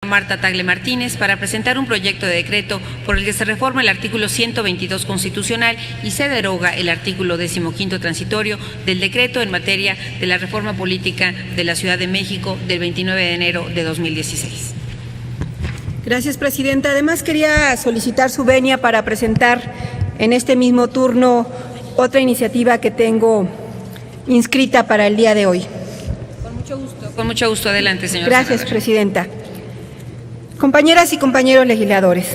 Marta Tagle Martínez para presentar un proyecto de decreto por el que se reforma el artículo 122 constitucional y se deroga el artículo 15º transitorio del decreto en materia de la reforma política de la Ciudad de México del 29 de enero de 2016. Gracias, Presidenta. Además, quería solicitar su venia para presentar en este mismo turno otra iniciativa que tengo inscrita para el día de hoy. Con mucho gusto. Con mucho gusto. Adelante, señora. Gracias, Presidenta. Compañeras y compañeros legisladores,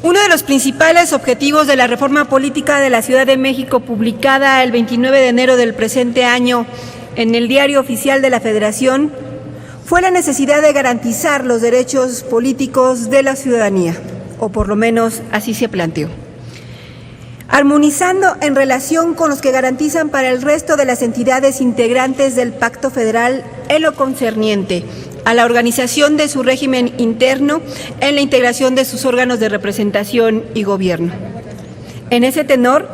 uno de los principales objetivos de la reforma política de la Ciudad de México, publicada el 29 de enero del presente año en el Diario Oficial de la Federación, fue la necesidad de garantizar los derechos políticos de la ciudadanía, o por lo menos así se planteó, armonizando en relación con los que garantizan para el resto de las entidades integrantes del Pacto Federal en lo concerniente a la organización de su régimen interno en la integración de sus órganos de representación y gobierno. En ese tenor,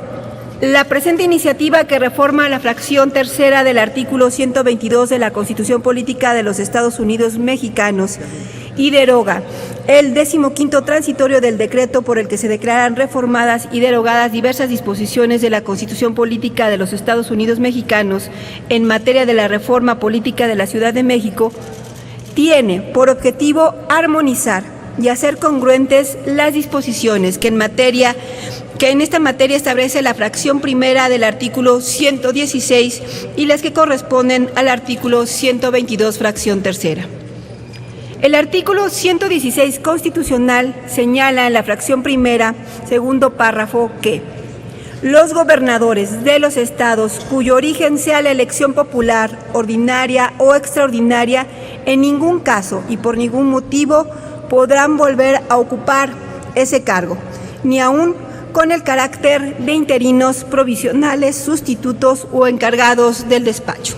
la presente iniciativa, que reforma la fracción tercera del artículo 122 de la Constitución Política de los Estados Unidos Mexicanos y deroga el 15º transitorio del decreto por el que se declaran reformadas y derogadas diversas disposiciones de la Constitución Política de los Estados Unidos Mexicanos en materia de la reforma política de la Ciudad de México, tiene por objetivo armonizar y hacer congruentes las disposiciones que en esta materia establece la fracción primera del artículo 116 y las que corresponden al artículo 122, fracción tercera. El artículo 116 constitucional señala en la fracción primera, segundo párrafo, que los gobernadores de los estados cuyo origen sea la elección popular, ordinaria o extraordinaria, en ningún caso y por ningún motivo podrán volver a ocupar ese cargo, ni aún con el carácter de interinos, provisionales, sustitutos o encargados del despacho.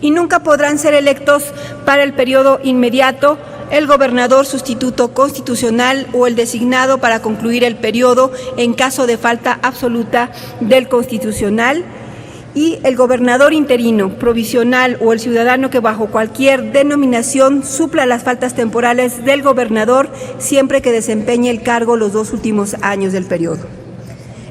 Y nunca podrán ser electos para el periodo inmediato el gobernador sustituto constitucional o el designado para concluir el periodo en caso de falta absoluta del constitucional, y el gobernador interino, provisional o el ciudadano que bajo cualquier denominación supla las faltas temporales del gobernador siempre que desempeñe el cargo los 2 últimos años del periodo.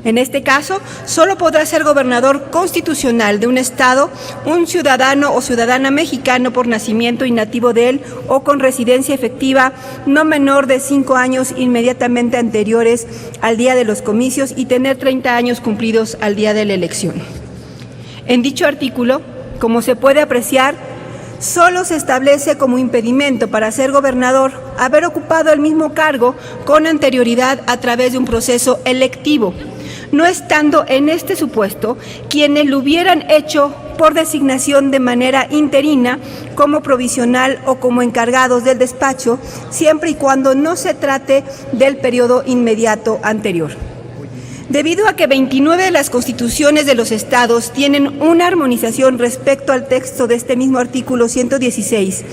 En este caso, solo podrá ser gobernador constitucional de un estado un ciudadano o ciudadana mexicano por nacimiento y nativo de él o con residencia efectiva no menor de 5 años inmediatamente anteriores al día de los comicios y tener 30 años cumplidos al día de la elección. En dicho artículo, como se puede apreciar, solo se establece como impedimento para ser gobernador haber ocupado el mismo cargo con anterioridad a través de un proceso electivo, no estando en este supuesto quienes lo hubieran hecho por designación de manera interina, como provisional o como encargados del despacho, siempre y cuando no se trate del periodo inmediato anterior. Debido a que 29 de las constituciones de los estados tienen una armonización respecto al texto de este mismo artículo 116,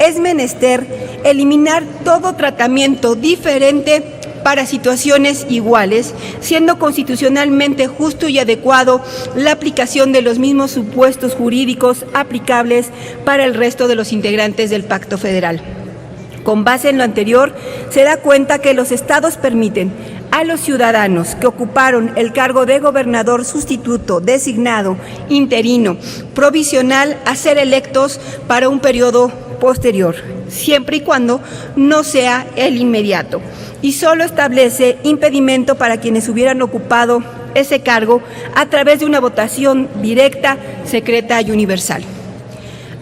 es menester eliminar todo tratamiento diferente para situaciones iguales, siendo constitucionalmente justo y adecuado la aplicación de los mismos supuestos jurídicos aplicables para el resto de los integrantes del Pacto Federal. Con base en lo anterior, se da cuenta que los estados permiten a los ciudadanos que ocuparon el cargo de gobernador sustituto, designado, interino, provisional, a ser electos para un periodo posterior, siempre y cuando no sea el inmediato, y solo establece impedimento para quienes hubieran ocupado ese cargo a través de una votación directa, secreta y universal.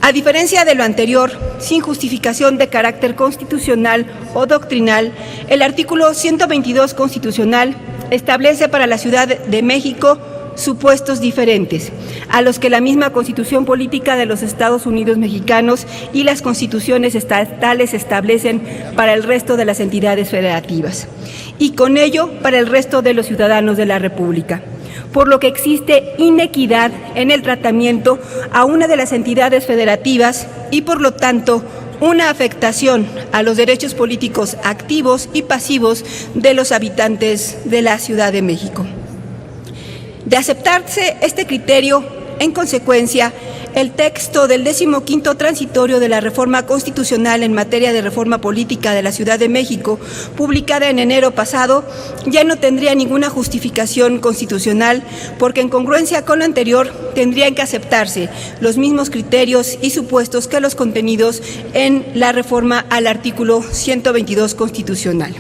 A diferencia de lo anterior, sin justificación de carácter constitucional o doctrinal, el artículo 122 constitucional establece para la Ciudad de México supuestos diferentes a los que la misma Constitución Política de los Estados Unidos Mexicanos y las constituciones estatales establecen para el resto de las entidades federativas, y con ello para el resto de los ciudadanos de la República, por lo que existe inequidad en el tratamiento a una de las entidades federativas y, por lo tanto, una afectación a los derechos políticos activos y pasivos de los habitantes de la Ciudad de México. De aceptarse este criterio, en consecuencia, el texto del 15º transitorio de la reforma constitucional en materia de reforma política de la Ciudad de México, publicada en enero pasado, ya no tendría ninguna justificación constitucional, porque en congruencia con lo anterior tendrían que aceptarse los mismos criterios y supuestos que los contenidos en la reforma al artículo 122 constitucional.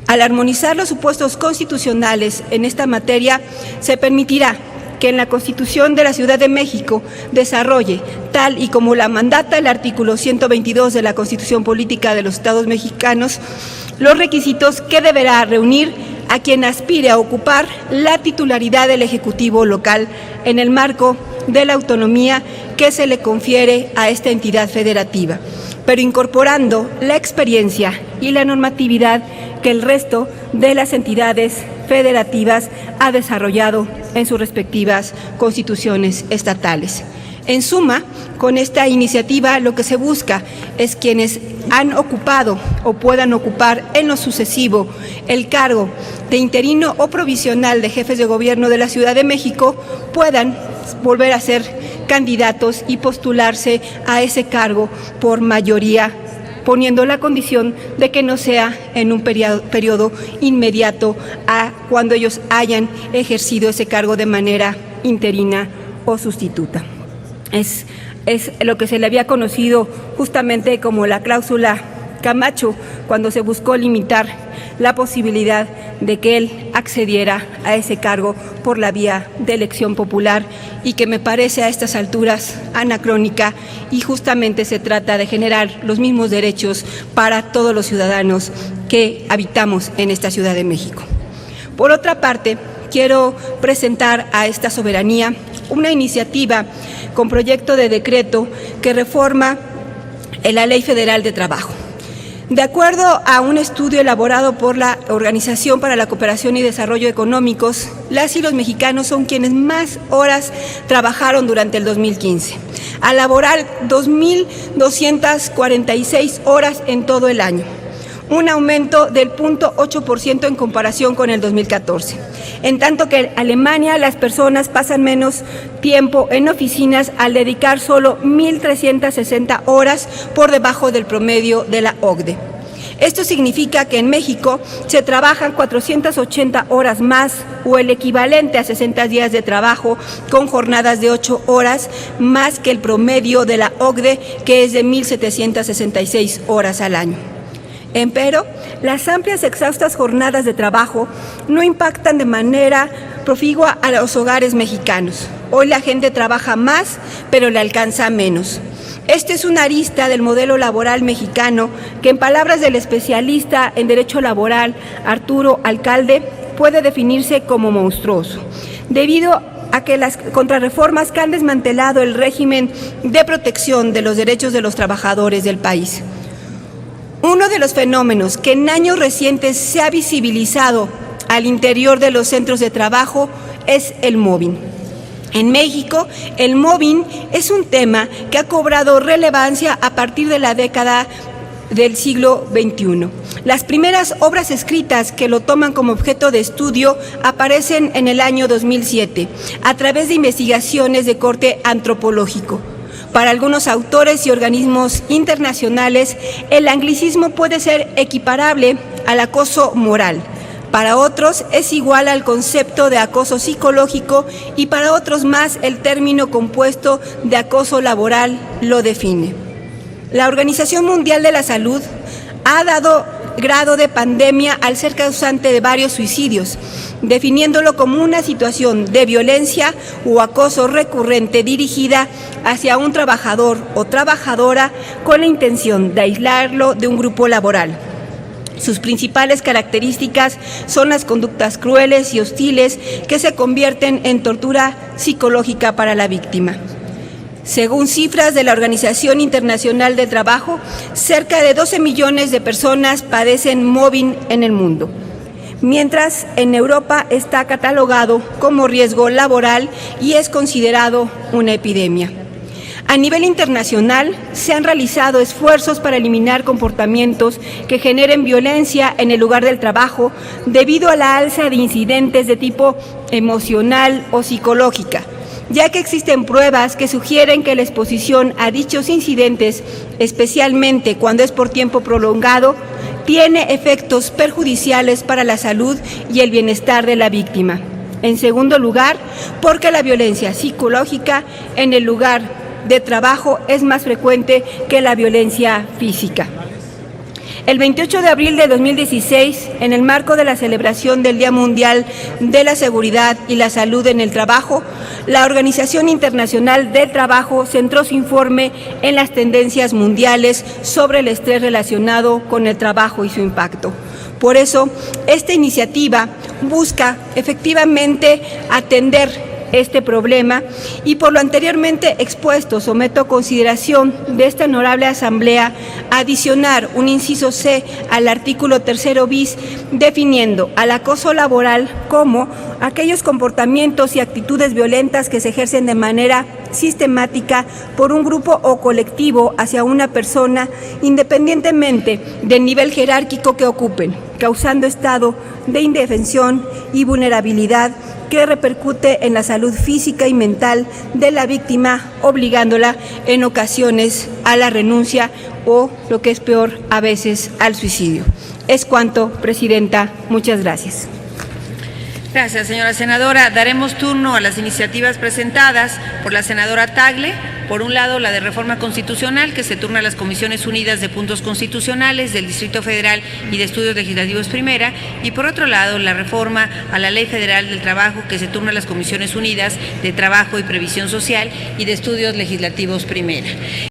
Al armonizar los supuestos constitucionales en esta materia, se permitirá que en la Constitución de la Ciudad de México desarrolle, tal y como la mandata el artículo 122 de la Constitución Política de los Estados Mexicanos, los requisitos que deberá reunir a quien aspire a ocupar la titularidad del Ejecutivo local en el marco de la autonomía que se le confiere a esta entidad federativa, pero incorporando la experiencia y la normatividad que el resto de las entidades federativas ha desarrollado en sus respectivas constituciones estatales. En suma, con esta iniciativa lo que se busca es quienes han ocupado o puedan ocupar en lo sucesivo el cargo de interino o provisional de jefes de gobierno de la Ciudad de México puedan volver a ser candidatos y postularse a ese cargo por mayoría, poniendo la condición de que no sea en un periodo inmediato a cuando ellos hayan ejercido ese cargo de manera interina o sustituta. Es lo que se le había conocido justamente como la cláusula Camacho, cuando se buscó limitar la posibilidad de que él accediera a ese cargo por la vía de elección popular, y que me parece a estas alturas anacrónica, y justamente se trata de generar los mismos derechos para todos los ciudadanos que habitamos en esta Ciudad de México. Por otra parte, quiero presentar a esta soberanía una iniciativa con proyecto de decreto que reforma la Ley Federal de Trabajo. De acuerdo a un estudio elaborado por la Organización para la Cooperación y Desarrollo Económicos, las y los mexicanos son quienes más horas trabajaron durante el 2015, al laborar 2.246 horas en todo el año, un aumento del 0.8% en comparación con el 2014. En tanto que en Alemania las personas pasan menos tiempo en oficinas al dedicar solo 1.360 horas por debajo del promedio de la OCDE. Esto significa que en México se trabajan 480 horas más, o el equivalente a 60 días de trabajo, con jornadas de 8 horas, más que el promedio de la OCDE, que es de 1.766 horas al año. Empero, las amplias exhaustas jornadas de trabajo no impactan de manera profigua a los hogares mexicanos. Hoy la gente trabaja más, pero le alcanza menos. Esta es una arista del modelo laboral mexicano que, en palabras del especialista en Derecho Laboral, Arturo Alcalde, puede definirse como monstruoso, debido a que las contrarreformas que han desmantelado el régimen de protección de los derechos de los trabajadores del país. Uno de los fenómenos que en años recientes se ha visibilizado al interior de los centros de trabajo es el mobbing. En México, el mobbing es un tema que ha cobrado relevancia a partir de la década del siglo XXI. Las primeras obras escritas que lo toman como objeto de estudio aparecen en el año 2007, a través de investigaciones de corte antropológico. Para algunos autores y organismos internacionales, el anglicismo puede ser equiparable al acoso moral. Para otros es igual al concepto de acoso psicológico, y para otros más el término compuesto de acoso laboral lo define. La Organización Mundial de la Salud ha dado grado de pandemia al ser causante de varios suicidios, definiéndolo como una situación de violencia o acoso recurrente dirigida hacia un trabajador o trabajadora con la intención de aislarlo de un grupo laboral. Sus principales características son las conductas crueles y hostiles que se convierten en tortura psicológica para la víctima. Según cifras de la Organización Internacional del Trabajo, cerca de 12 millones de personas padecen mobbing en el mundo, mientras en Europa está catalogado como riesgo laboral y es considerado una epidemia. A nivel internacional, se han realizado esfuerzos para eliminar comportamientos que generen violencia en el lugar del trabajo debido a la alza de incidentes de tipo emocional o psicológica, ya que existen pruebas que sugieren que la exposición a dichos incidentes, especialmente cuando es por tiempo prolongado, tiene efectos perjudiciales para la salud y el bienestar de la víctima. En segundo lugar, porque la violencia psicológica en el lugar de trabajo es más frecuente que la violencia física. El 28 de abril de 2016, en el marco de la celebración del Día Mundial de la Seguridad y la Salud en el Trabajo, la Organización Internacional del Trabajo centró su informe en las tendencias mundiales sobre el estrés relacionado con el trabajo y su impacto. Por eso, esta iniciativa busca efectivamente atender este problema y por lo anteriormente expuesto someto a consideración de esta honorable asamblea adicionar un inciso C al artículo 3 bis definiendo al acoso laboral como aquellos comportamientos y actitudes violentas que se ejercen de manera sistemática por un grupo o colectivo hacia una persona independientemente del nivel jerárquico que ocupen, causando estado de indefensión y vulnerabilidad que repercute en la salud física y mental de la víctima, obligándola en ocasiones a la renuncia o, lo que es peor, a veces al suicidio. Es cuanto, Presidenta. Muchas gracias. Gracias, señora senadora. Daremos turno a las iniciativas presentadas por la senadora Tagle. Por un lado, la de reforma constitucional, que se turna a las Comisiones Unidas de Puntos Constitucionales del Distrito Federal y de Estudios Legislativos Primera, y por otro lado, la reforma a la Ley Federal del Trabajo, que se turna a las Comisiones Unidas de Trabajo y Previsión Social y de Estudios Legislativos Primera.